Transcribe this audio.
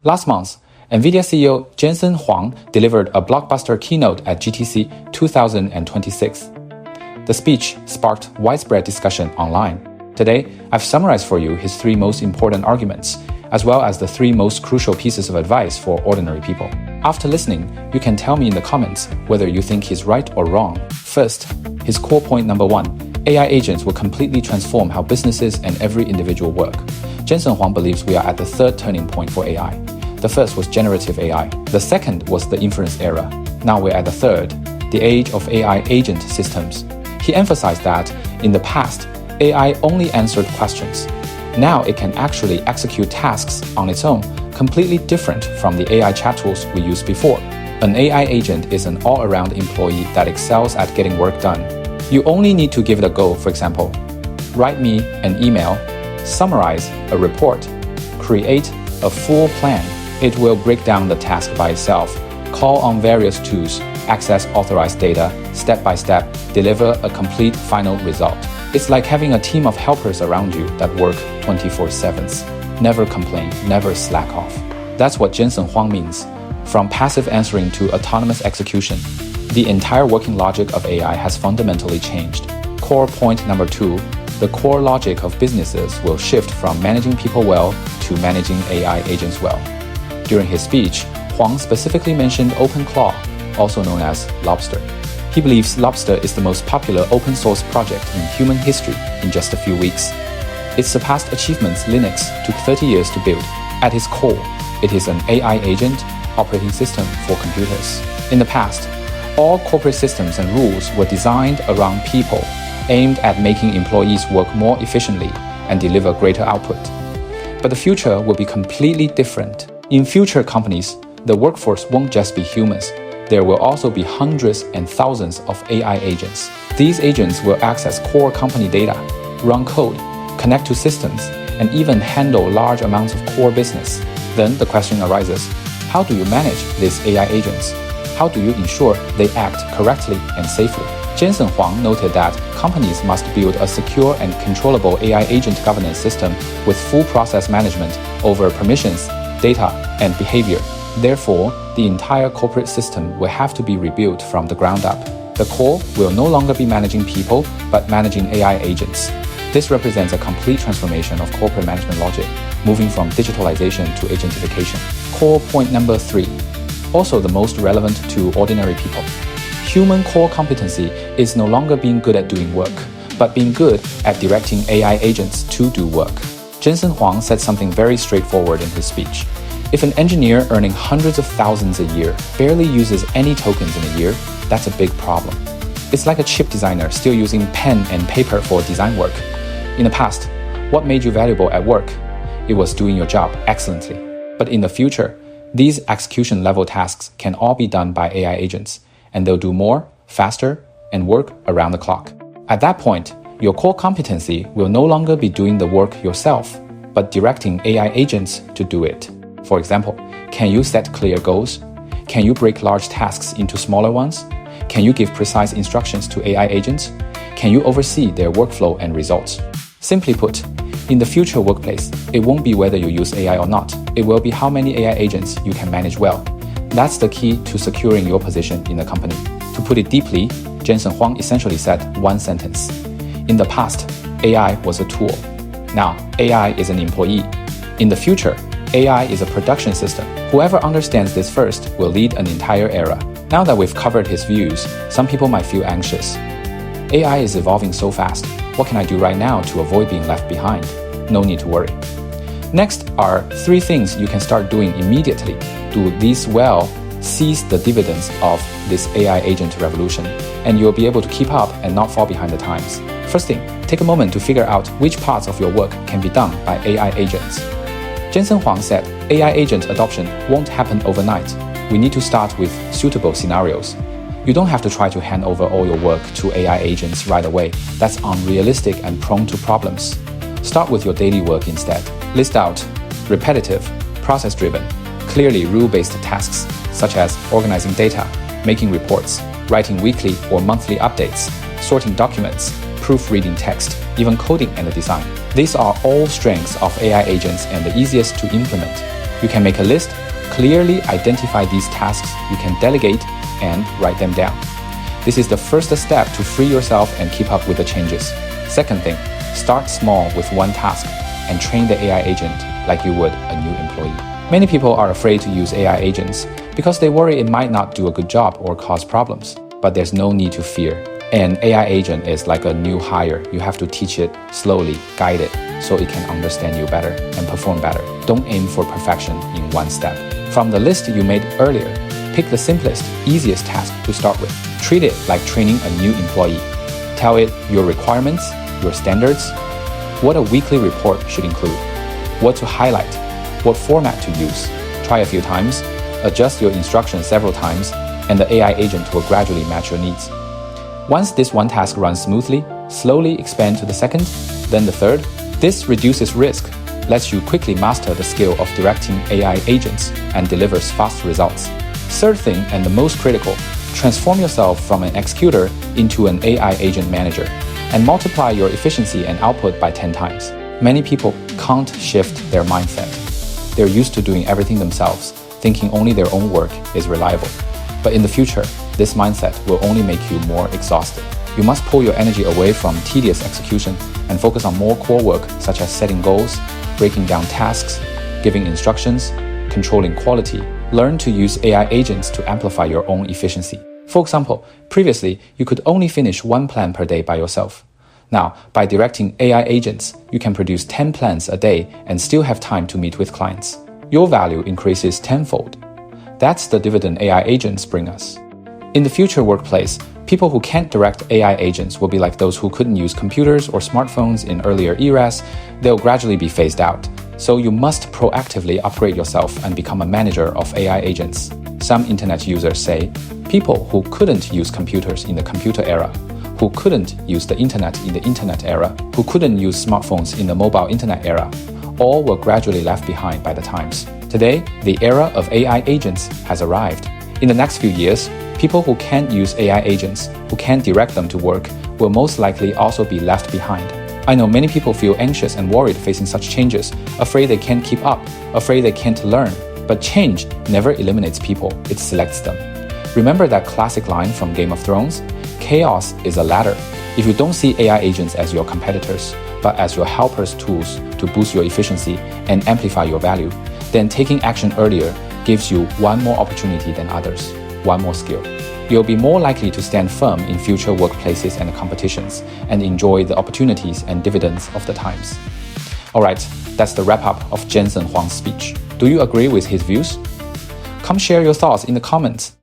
Last month, NVIDIA CEO Jensen Huang delivered a blockbuster keynote at GTC 2026. The speech sparked widespread discussion online. Today, I've summarized for you his 3 most important arguments, as well as the 3 most crucial pieces of advice for ordinary people. After listening, you can tell me in the comments whether you think he's right or wrong. First, his core point number 1, AI agents will completely transform how businesses and every individual work. Jensen Huang believes we are at the 3rd turning point for AI. The first was generative AI. The second was the inference era. Now we're at the 3rd, the age of AI agent systems. He emphasized that, in the past, AI only answered questions. Now it can actually execute tasks on its own, completely different from the AI chat tools we used before. An AI agent is an all-around employee that excels at getting work done. You only need to give it a go, for example. Write me an email, summarize a report, create a full plan. It will break down the task by itself, call on various tools, access authorized data, step by step, deliver a complete final result. It's like having a team of helpers around you that work 24/7. Never complain, never slack off. That's what Jensen Huang means. From passive answering to autonomous execution, the entire working logic of AI has fundamentally changed. Core point number 2, the core logic of businesses will shift from managing people well to managing AI agents well. During his speech, Huang specifically mentioned OpenClaw, also known as Lobster. He believes Lobster is the most popular open source project in human history in just a few weeks. It surpassed achievements Linux took 30 years to build. At its core, it is an AI agent operating system for computers. In the past, all corporate systems and rules were designed around people, aimed at making employees work more efficiently and deliver greater output. But the future will be completely different. In future companies, the workforce won't just be humans. There will also be hundreds and thousands of AI agents. These agents will access core company data, run code, connect to systems, and even handle large amounts of core business. Then the question arises, how do you manage these AI agents? How do you ensure they act correctly and safely? Jensen Huang noted that companies must build a secure and controllable AI agent governance system with full process management over permissions, data, and behavior. Therefore, the entire corporate system will have to be rebuilt from the ground up. The core will no longer be managing people, but managing AI agents. This represents a complete transformation of corporate management logic, moving from digitalization to agentification. Core point number 3, also the most relevant to ordinary people. Human core competency is no longer being good at doing work, but being good at directing AI agents to do work. Jensen Huang said something very straightforward in his speech. If an engineer earning hundreds of thousands a year barely uses any tokens in a year, that's a big problem. It's like a chip designer still using pen and paper for design work. In the past, what made you valuable at work? It was doing your job excellently. But in the future, these execution-level tasks can all be done by AI agents, and they'll do more, faster, and work around the clock. At that point, your core competency will no longer be doing the work yourself, but directing AI agents to do it. For example, can you set clear goals? Can you break large tasks into smaller ones? Can you give precise instructions to AI agents? Can you oversee their workflow and results? Simply put, in the future workplace, it won't be whether you use AI or not. It will be how many AI agents you can manage well. That's the key to securing your position in the company. To put it deeply, Jensen Huang essentially said one sentence. In the past, AI was a tool. Now, AI is an employee. In the future, AI is a production system. Whoever understands this first will lead an entire era. Now that we've covered his views, some people might feel anxious. AI is evolving so fast. What can I do right now to avoid being left behind? No need to worry. Next are 3 things you can start doing immediately. Do these well, seize the dividends of this AI agent revolution, and you'll be able to keep up and not fall behind the times. First thing, take a moment to figure out which parts of your work can be done by AI agents. Jensen Huang said AI agent adoption won't happen overnight. We need to start with suitable scenarios. You don't have to try to hand over all your work to AI agents right away. That's unrealistic and prone to problems. Start with your daily work instead. List out repetitive, process-driven, clearly rule-based tasks, such as organizing data, making reports, writing weekly or monthly updates, sorting documents, proofreading text, even coding and design. These are all strengths of AI agents and the easiest to implement. You can make a list, clearly identify these tasks you can delegate, and write them down. This is the first step to free yourself and keep up with the changes. Second thing, start small with one task and train the AI agent like you would a new employee. Many people are afraid to use AI agents because they worry it might not do a good job or cause problems. But there's no need to fear. An AI agent is like a new hire. You have to teach it slowly, guide it, so it can understand you better and perform better. Don't aim for perfection in one step. From the list you made earlier, pick the simplest, easiest task to start with. Treat it like training a new employee. Tell it your requirements, your standards, what a weekly report should include, what to highlight, what format to use. Try a few times, adjust your instructions several times, and the AI agent will gradually match your needs. Once this one task runs smoothly, slowly expand to the second, then the third. This reduces risk, lets you quickly master the skill of directing AI agents, and delivers fast results. Third thing, and the most critical, transform yourself from an executor into an AI agent manager, and multiply your efficiency and output by 10 times. Many people can't shift their mindset. They're used to doing everything themselves, thinking only their own work is reliable. But in the future, this mindset will only make you more exhausted. You must pull your energy away from tedious execution and focus on more core work such as setting goals, breaking down tasks, giving instructions, controlling quality. Learn to use AI agents to amplify your own efficiency. For example, previously, you could only finish one plan per day by yourself. Now, by directing AI agents, you can produce 10 plans a day and still have time to meet with clients. Your value increases tenfold. That's the dividend AI agents bring us. In the future workplace, people who can't direct AI agents will be like those who couldn't use computers or smartphones in earlier eras. They'll gradually be phased out. So you must proactively upgrade yourself and become a manager of AI agents. Some internet users say, people who couldn't use computers in the computer era, who couldn't use the internet in the internet era, who couldn't use smartphones in the mobile internet era, all were gradually left behind by the times. Today, the era of AI agents has arrived. In the next few years, people who can't use AI agents, who can't direct them to work, will most likely also be left behind. I know many people feel anxious and worried facing such changes, afraid they can't keep up, afraid they can't learn. But change never eliminates people, it selects them. Remember that classic line from Game of Thrones? Chaos is a ladder. If you don't see AI agents as your competitors, but as your helpers tools to boost your efficiency and amplify your value, then taking action earlier gives you one more opportunity than others, one more skill. You'll be more likely to stand firm in future workplaces and competitions and enjoy the opportunities and dividends of the times. Alright, that's the wrap-up of Jensen Huang's speech. Do you agree with his views? Come share your thoughts in the comments.